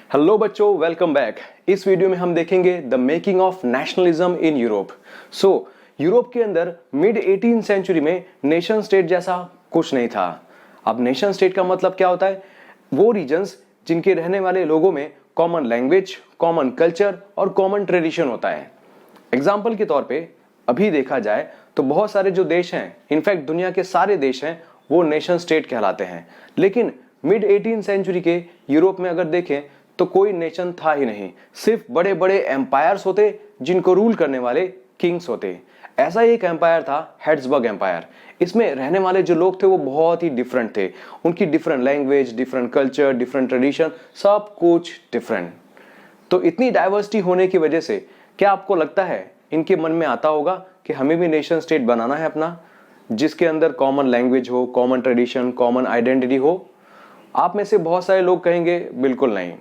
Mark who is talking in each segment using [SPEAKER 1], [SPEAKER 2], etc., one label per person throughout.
[SPEAKER 1] Hello बच्चों, welcome back. इस video में हम देखेंगे the making of nationalism in Europe. Europe के अंदर मिड 18 सेंचुरी में नेशन स्टेट जैसा कुछ नहीं था। अब नेशन स्टेट का मतलब क्या होता है? वो रीजन्स जिनके रहने वाले लोगों में कॉमन लैंग्वेज, कॉमन कल्चर और कॉमन ट्रेडिशन होता है। एग्जाम्पल के तौर पे अभी देखा जाए तो बहुत सारे जो देश हैं, इनफैक्ट दुनिया के सारे देश हैं, वो नेशन स्टेट कहलाते हैं। लेकिन मिड 18 सेंचुरी के यूरोप में अगर देखें तो कोई नेशन था ही नहीं, सिर्फ बड़े बड़े एम्पायर्स होते जिनको रूल करने वाले किंग्स होते। ऐसा ही एक एम्पायर था हैब्सबर्ग एम्पायर। इसमें रहने वाले जो लोग थे वो बहुत ही डिफरेंट थे। उनकी different language, different culture, different tradition, सब कुछ डिफरेंट। तो इतनी डाइवर्सिटी होने की वजह से क्या आपको लगता है इनके मन में आता होगा कि हमें भी नेशन स्टेट बनाना है अपना, जिसके अंदर कॉमन लैंग्वेज हो, कॉमन ट्रेडिशन, कॉमन आइडेंटिटी हो? आप में से बहुत सारे लोग कहेंगे बिल्कुल नहीं,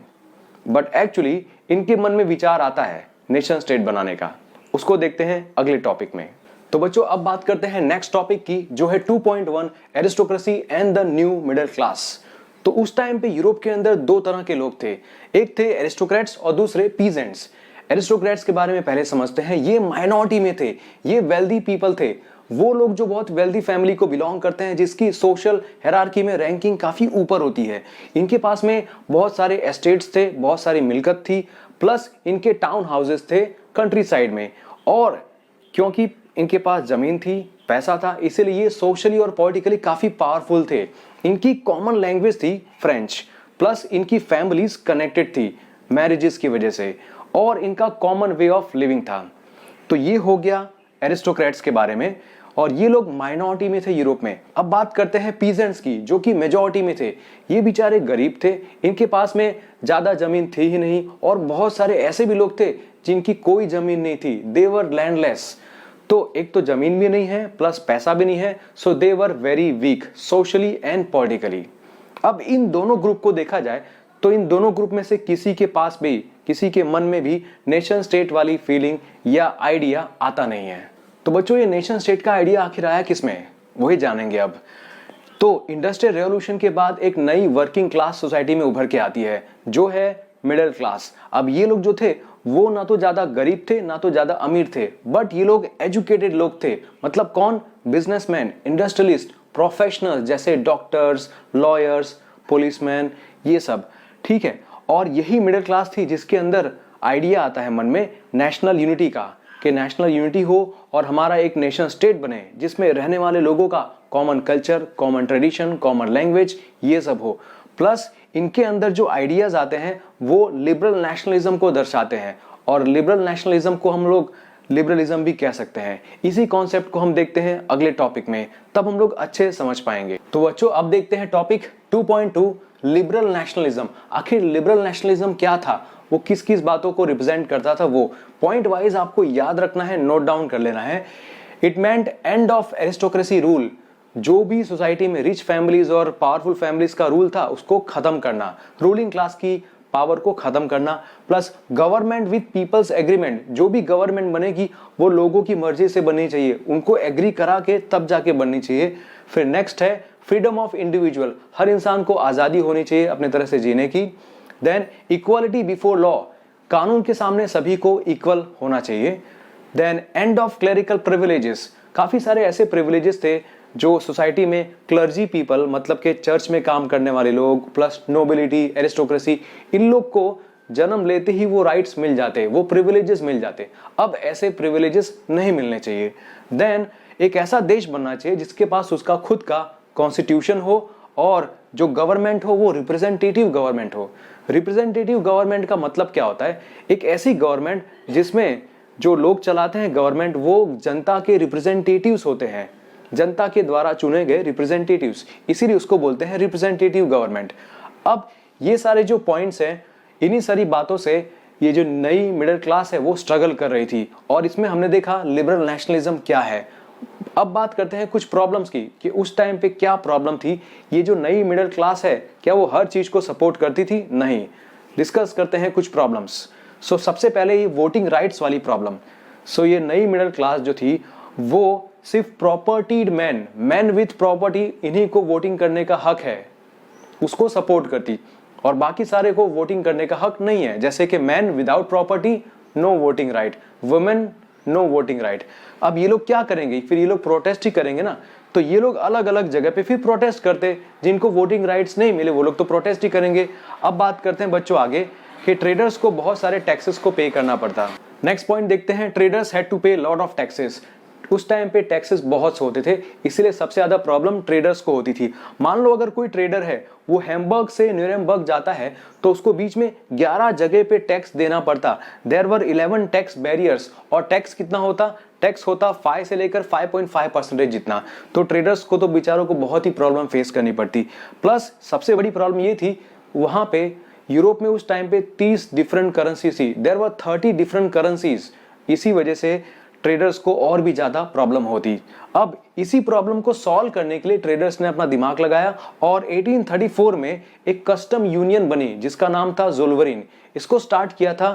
[SPEAKER 1] बट एक्चुअली इनके मन में विचार आता है नेशन स्टेट बनाने का। उसको देखते हैं अगले टॉपिक में। तो बच्चों, अब बात करते हैं नेक्स्ट टॉपिक की, जो है 2.1 aristocracy and the new middle class. तो उस टाइम पे यूरोप के अंदर दो तरह के लोग थे, एक थे एरिस्टोक्रेट्स और दूसरे पीजेंट्स। एरिस्टोक्रेट्स के बारे में पहले समझते हैं। ये माइनॉरिटी में थे, ये वेल्दी पीपल थे, वो लोग जो बहुत वेल्दी फैमिली को बिलोंग करते हैं, जिसकी सोशल हायरार्की में रैंकिंग काफी ऊपर होती है। इनके पास में बहुत सारे एस्टेट्स थे, बहुत सारी मिलकत थी, प्लस इनके टाउन हाउसेस थे कंट्री साइड में। और क्योंकि इनके पास जमीन थी, पैसा था, इसीलिए ये सोशली और पॉलिटिकली काफी पावरफुल थे। इनकी कॉमन लैंग्वेज थी फ्रेंच, प्लस इनकी फैमिलीज कनेक्टेड थी मैरिजेस की वजह से, और इनका कॉमन वे ऑफ लिविंग था। तो ये हो गया एरिस्टोक्रेट्स के बारे में, और ये लोग माइनॉरिटी में थे यूरोप में। अब बात करते हैं पीजेंट्स की, जो कि मेजॉरिटी में थे। ये बेचारे गरीब थे, इनके पास में ज्यादा जमीन थी ही नहीं, और बहुत सारे ऐसे भी लोग थे जिनकी कोई जमीन नहीं थी। दे वर लैंडलेस। तो एक तो जमीन भी नहीं है, प्लस पैसा भी नहीं है, so they were very weak socially and politically. अब इन दोनों ग्रुप को देखा जाए तो इन दोनों ग्रुप में से किसी के पास भी, किसी के मन में भी नेशन स्टेट वाली फीलिंग या आइडिया आता नहीं है। तो बच्चों, ये नेशन स्टेट का आइडिया आखिर आया किसमें, वही जानेंगे अब। तो इंडस्ट्रियल रेवोल्यूशन के बाद एक नई वर्किंग क्लास सोसाइटी में उभर के आती है, जो है मिडिल क्लास। अब ये लोग जो थे वो ना तो ज्यादा गरीब थे ना तो ज्यादा अमीर थे, बट ये लोग एजुकेटेड लोग थे। मतलब कौन? बिजनेसमैन, इंडस्ट्रियलिस्ट, प्रोफेशनल, जैसे डॉक्टर्स, लॉयर्स, पुलिसमैन, ये सब। ठीक है। और यही मिडिल क्लास थी जिसके अंदर आइडिया आता है मन में नेशनल यूनिटी का, कि नेशनल यूनिटी हो और हमारा एक नेशन स्टेट बने जिसमें रहने वाले लोगों का common culture, common tradition, common language, ये सब हो। प्लस इनके अंदर जो आइडियाज आते हैं वो लिबरल नेशनलिज्म को दर्शाते हैं, और लिबरल नेशनलिज्म को हम लोग लिबरलिज्म भी कह सकते हैं। इसी कॉन्सेप्ट को हम देखते हैं अगले टॉपिक में, तब हम लोग अच्छे समझ पाएंगे। तो बच्चों, अब देखते हैं टॉपिक 2.2 लिबरल नेशनलिज्म। आखिर लिबरल नेशनलिज्म क्या था, वो किस किस बातों को रिप्रेजेंट करता था, वो पॉइंट वाइज आपको याद रखना है, नोट डाउन कर लेना है। It meant end of aristocracy rule. जो भी सोसाइटी में रिच फैमिलीज और पावरफुल फैमिलीज का रूल था उसको खत्म करना, रूलिंग क्लास की पावर को खत्म करना। Plus government with people's agreement. जो भी गवर्नमेंट बनेगी वो लोगों की मर्जी से बननी चाहिए, उनको एग्री करा के तब जाके बननी चाहिए। फिर नेक्स्ट है फ्रीडम ऑफ इंडिविजुअल। हर इंसान को आजादी होनी चाहिए अपने तरह से जीने की। Then equality before law. कानून के सामने सभी को इक्वल होना चाहिए। Then end of clerical privileges. काफी सारे ऐसे प्रिविलेजेस थे जो सोसाइटी में क्लर्जी पीपल, मतलब के चर्च में काम करने वाले लोग, प्लस नोबिलिटी, एरिस्टोक्रेसी, इन लोग को जन्म लेते ही वो राइट्स मिल जाते, वो प्रिविलेजेस मिल जाते। अब ऐसे प्रिविलेजेस नहीं मिलने चाहिए। देन एक ऐसा देश बनना चाहिए जिसके पास उसका खुद का कॉन्स्टिट्यूशन हो, और जो गवर्नमेंट हो वो रिप्रेजेंटेटिव गवर्नमेंट हो। रिप्रेजेंटेटिव गवर्नमेंट का मतलब क्या होता है? एक ऐसी गवर्नमेंट जिसमें जो लोग चलाते हैं गवर्नमेंट वो जनता के रिप्रेजेंटेटिव्स होते हैं, जनता के द्वारा चुने गए रिप्रेजेंटेटिव्स, इसीलिए उसको बोलते हैं रिप्रेजेंटेटिव गवर्नमेंट। अब ये सारे जो पॉइंट्स हैं, इन्हीं सारी बातों से ये जो नई मिडिल क्लास है वो स्ट्रगल कर रही थी, और इसमें हमने देखा लिबरल नेशनलिज्म क्या है। अब बात करते हैं कुछ प्रॉब्लम्स की, कि उस टाइम पे क्या प्रॉब्लम थी। ये जो नई मिडिल क्लास है, क्या वो हर चीज को सपोर्ट करती थी? नहीं। डिस्कस करते हैं कुछ प्रॉब्लम्स। सबसे पहले ये वोटिंग राइट्स वाली प्रॉब्लम। ये नई मिडिल क्लास जो थी वो सिर्फ प्रॉपर्टीड मैन विथ प्रॉपर्टी, इन्हीं को वोटिंग करने का हक है, उसको सपोर्ट करती। और बाकी सारे को वोटिंग करने का हक नहीं है, जैसे कि man without property no voting right, women no voting right. अब ये लोग क्या करेंगे, फिर ये लोग प्रोटेस्ट ही करेंगे ना, तो ये लोग अलग अलग जगह पे फिर प्रोटेस्ट करते, जिनको वोटिंग राइट्स नहीं मिले वो लोग तो प्रोटेस्ट ही करेंगे। अब बात करते हैं बच्चों आगे कि ट्रेडर्स को बहुत सारे टैक्सेस को पे करना पड़ता। नेक्स्ट पॉइंट देखते हैं, ट्रेडर्स हैड टू पे लॉट ऑफ टैक्सेस। उस टाइम पे टैक्सेस बहुत से होते थे, इसलिए सबसे ज्यादा प्रॉब्लम ट्रेडर्स को होती थी। मान लो अगर कोई ट्रेडर है वो हैम्बर्ग से न्यूरेमबर्ग जाता है तो उसको बीच में 11 जगह पे टैक्स देना पड़ता। देयर वर 11 टैक्स बैरियर्स, और टैक्स कितना होता, टैक्स होता 5 से लेकर 5.5% जितना। तो ट्रेडर्स को तो बेचारों को बहुत ही प्रॉब्लम फेस करनी पड़ती। प्लस सबसे बड़ी प्रॉब्लम ये थी, वहां पे यूरोप में उस टाइम पे 30 डिफरेंट करेंसी थी, देयर वर 30 डिफरेंट करेंसीज। इसी वजह से ट्रेडर्स को और भी ज्यादा प्रॉब्लम होती। अब इसी प्रॉब्लम को सॉल्व करने के लिए ट्रेडर्स ने अपना दिमाग लगाया और 1834 में एक कस्टम यूनियन बनी जिसका नाम था ज़ोल्वरिन। इसको स्टार्ट किया था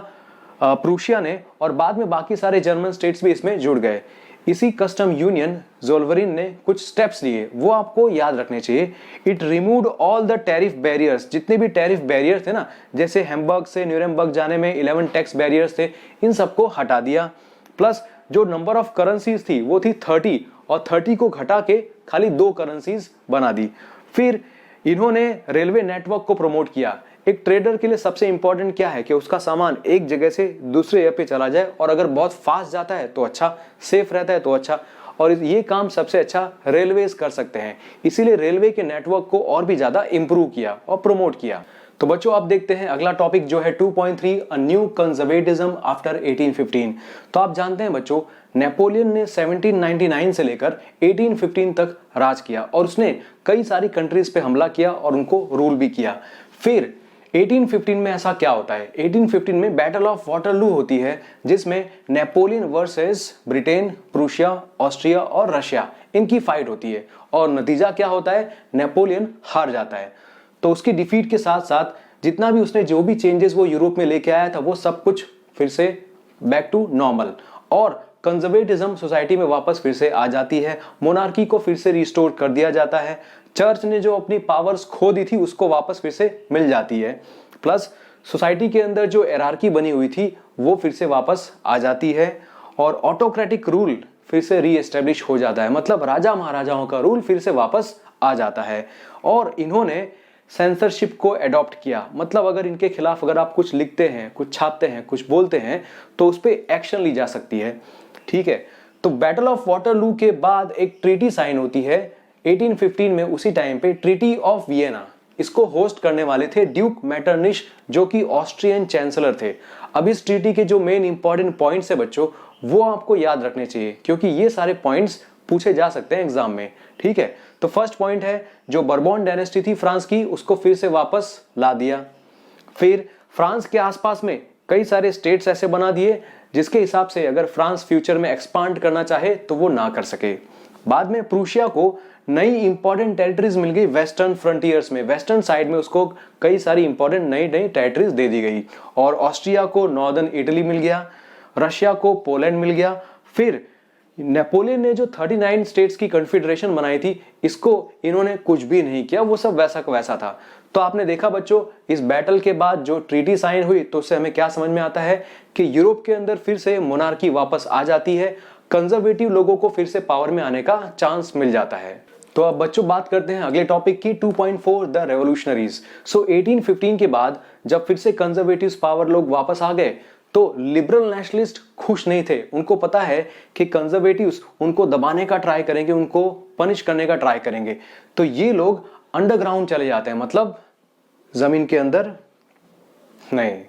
[SPEAKER 1] प्रूशिया ने, और बाद में बाकी सारे जर्मन स्टेट्स भी इसमें जुड़ गए। इसी कस्टम यूनियन ज़ोल्वरिन ने कुछ स्टेप्स लिए, वो आपको याद रखने चाहिए। It removed all the tariff barriers, जितने भी टैरिफ बैरियर थे ना, जैसे हैम्बर्ग से न्यूरेमबर्ग जाने में 11 टैक्स बैरियर्स थे, इन सबको हटा दिया। प्लस जो नंबर ऑफ करेंसीज थी वो थी 30, और 30 को घटा के खाली 2 करेंसीज बना दी। फिर इन्होंने रेलवे नेटवर्क को प्रमोट किया। एक ट्रेडर के लिए सबसे इंपॉर्टेंट क्या है कि उसका सामान एक जगह से दूसरे जगह पे चला जाए, और अगर बहुत फास्ट जाता है तो अच्छा, सेफ रहता है तो अच्छा, और ये काम सबसे अच्छा रेलवेज कर सकते हैं। इसीलिए रेलवे के नेटवर्क को और भी ज्यादा इंप्रूव किया और प्रमोट किया। तो बच्चों आप देखते हैं अगला टॉपिक जो है 2.3, अ न्यू कंजर्वेटिज्म आफ्टर 1815। तो आप जानते हैं बच्चों, नेपोलियन ने 1799 से लेकर 1815 तक राज किया, और उसने कई सारी कंट्रीज पे हमला किया और उनको रूल भी किया। फिर 1815 में ऐसा क्या होता है, 1815 में बैटल ऑफ वाटरलू होती है, जिसमें Napoleon versus Britain, Prussia, Austria और रशिया, इनकी फाइट होती है, और नतीजा क्या होता है, नेपोलियन हार जाता है। तो उसकी डिफीट के साथ साथ जितना भी उसने जो भी चेंजेस वो यूरोप में लेके आया था वो सब कुछ फिर से बैक टू नॉर्मल, और कंजर्वेटिज्म सोसाइटी में वापस फिर से आ जाती है। मोनार्की को फिर से रिस्टोर कर दिया जाता है। चर्च ने जो अपनी पावर्स खो दी थी उसको वापस फिर से मिल जाती है। प्लस सोसाइटी के अंदर जो एरार्की बनी हुई थी वो फिर से वापस आ जाती है, और ऑटोक्रेटिक रूल फिर से रीएस्टेब्लिश हो जाता है, मतलब राजा महाराजाओं का रूल फिर से वापस आ जाता है। और इन्होंने सेंसरशिप को अडॉप्ट किया, मतलब अगर इनके खिलाफ अगर आप कुछ लिखते हैं, कुछ छापते हैं, कुछ बोलते हैं तो उस पर एक्शन ली जा सकती है। ठीक है, तो बैटल ऑफ वाटरलू के बाद एक ट्रीटी साइन होती है 1815 में, उसी टाइम पे ट्रीटी ऑफ वियना। इसको होस्ट करने वाले थे ड्यूक मेटरनिश, जो कि ऑस्ट्रियन चांसलर थे। अब इस ट्रीटी के जो मेन इंपॉर्टेंट पॉइंट्स है बच्चों, वो आपको याद रखने चाहिए, क्योंकि ये सारे पॉइंट्स पूछे जा सकते हैं एग्जाम में। ठीक है, तो फर्स्ट पॉइंट है, जो बर्बोन डायनेस्टी थी फ्रांस की, उसको फिर से वापस ला दिया। फिर फ्रांस के आसपास में कई सारे स्टेट्स ऐसे बना दिए जिसके हिसाब से अगर फ्रांस फ्यूचर में एक्सपांड करना चाहे तो वो ना कर सके। बाद में प्रूशिया को नई इंपॉर्टेंट टेरिटरीज मिल गई वेस्टर्न फ्रंटियर्स में, वेस्टर्न साइड में उसको कई सारी इंपॉर्टेंट नई नई टेरिटरीज दे दी गई। और ऑस्ट्रिया को नॉर्दर्न इटली मिल गया, रशिया को पोलैंड मिल गया। फिर नेपोलियन ने जो 39 स्टेट्स की कन्फेडरेशन बनाई थी, इसको इन्होंने कुछ भी नहीं किया, वो सब वैसा का वैसा था। तो आपने देखा बच्चों, इस बैटल के बाद जो ट्रीटी साइन हुई तो उससे हमें क्या समझ में आता है कि यूरोप के अंदर फिर से मोनार्की वापस आ जाती है, कंजर्वेटिव लोगों को फिर से पावर में आने का चांस मिल जाता है। तो अब बच्चों बात करते हैं अगले टॉपिक की 2.4, द रेवोल्यूशनरीज। सो 1815 के बाद जब फिर से कंजर्वेटिव पावर लोग वापस आ गए तो लिबरल नेशनलिस्ट खुश नहीं थे। उनको पता है कि कंजर्वेटिव्स उनको दबाने का ट्राई करेंगे, उनको पनिश करने का ट्राई करेंगे, तो ये लोग अंडरग्राउंड चले जाते हैं। मतलब जमीन के अंदर नहीं,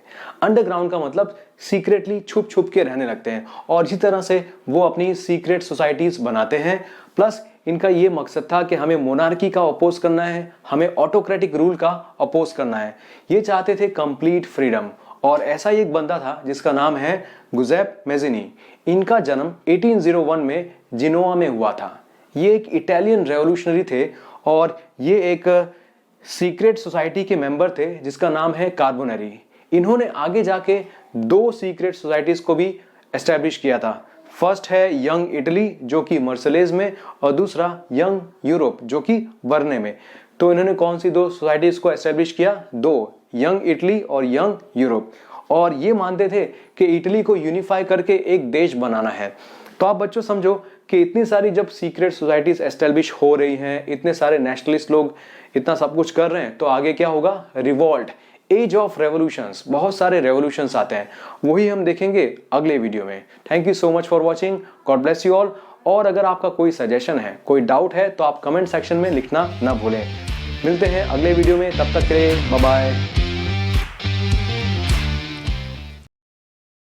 [SPEAKER 1] अंडरग्राउंड का मतलब सीक्रेटली छुप छुप के रहने लगते हैं, और इसी तरह से वो अपनी सीक्रेट सोसाइटीज बनाते हैं। प्लस इनका ये मकसद था कि हमें मोनार्की का अपोज करना है, हमें ऑटोक्रेटिक रूल का अपोज करना है। ये चाहते थे कंप्लीट फ्रीडम। और ऐसा ही एक बंदा था जिसका नाम है गुज़ेप मेज़िनी। इनका जन्म 1801 में जिनोआ में हुआ था। ये एक इटालियन रेवोल्यूशनरी थे, और ये एक सीक्रेट सोसाइटी के मेंबर थे जिसका नाम है कार्बोनरी। इन्होंने आगे जाके 2 सीक्रेट सोसाइटीज को भी एस्टैब्लिश किया था। फर्स्ट है यंग इटली जो कि मर्सलेज में, और दूसरा यंग यूरोप जो कि बर्ने में। तो इन्होंने कौन सी 2 सोसाइटीज को एस्टैब्लिश किया? 2, यंग इटली और यंग यूरोप, और ये मानते थे कि इटली को यूनिफाई करके एक देश बनाना है। तो आप बच्चों समझो कि इतनी सारी जब सीक्रेट सोसाइटीज एस्टेब्लिश हो रही हैं, इतने सारे नेशनलिस्ट लोग इतना सब कुछ कर रहे हैं, तो आगे क्या होगा? रिवॉल्ट, एज ऑफ रेवोल्यूशंस, बहुत सारे रेवोल्यूशंस आते हैं, वही हम देखेंगे अगले वीडियो में। Thank you so much for watching, God bless you all. और अगर आपका कोई सजेशन है, कोई डाउट है, तो आप कमेंट सेक्शन में लिखना ना भूलें। मिलते हैं अगले वीडियो में, तब तक के लिए बाय बाय।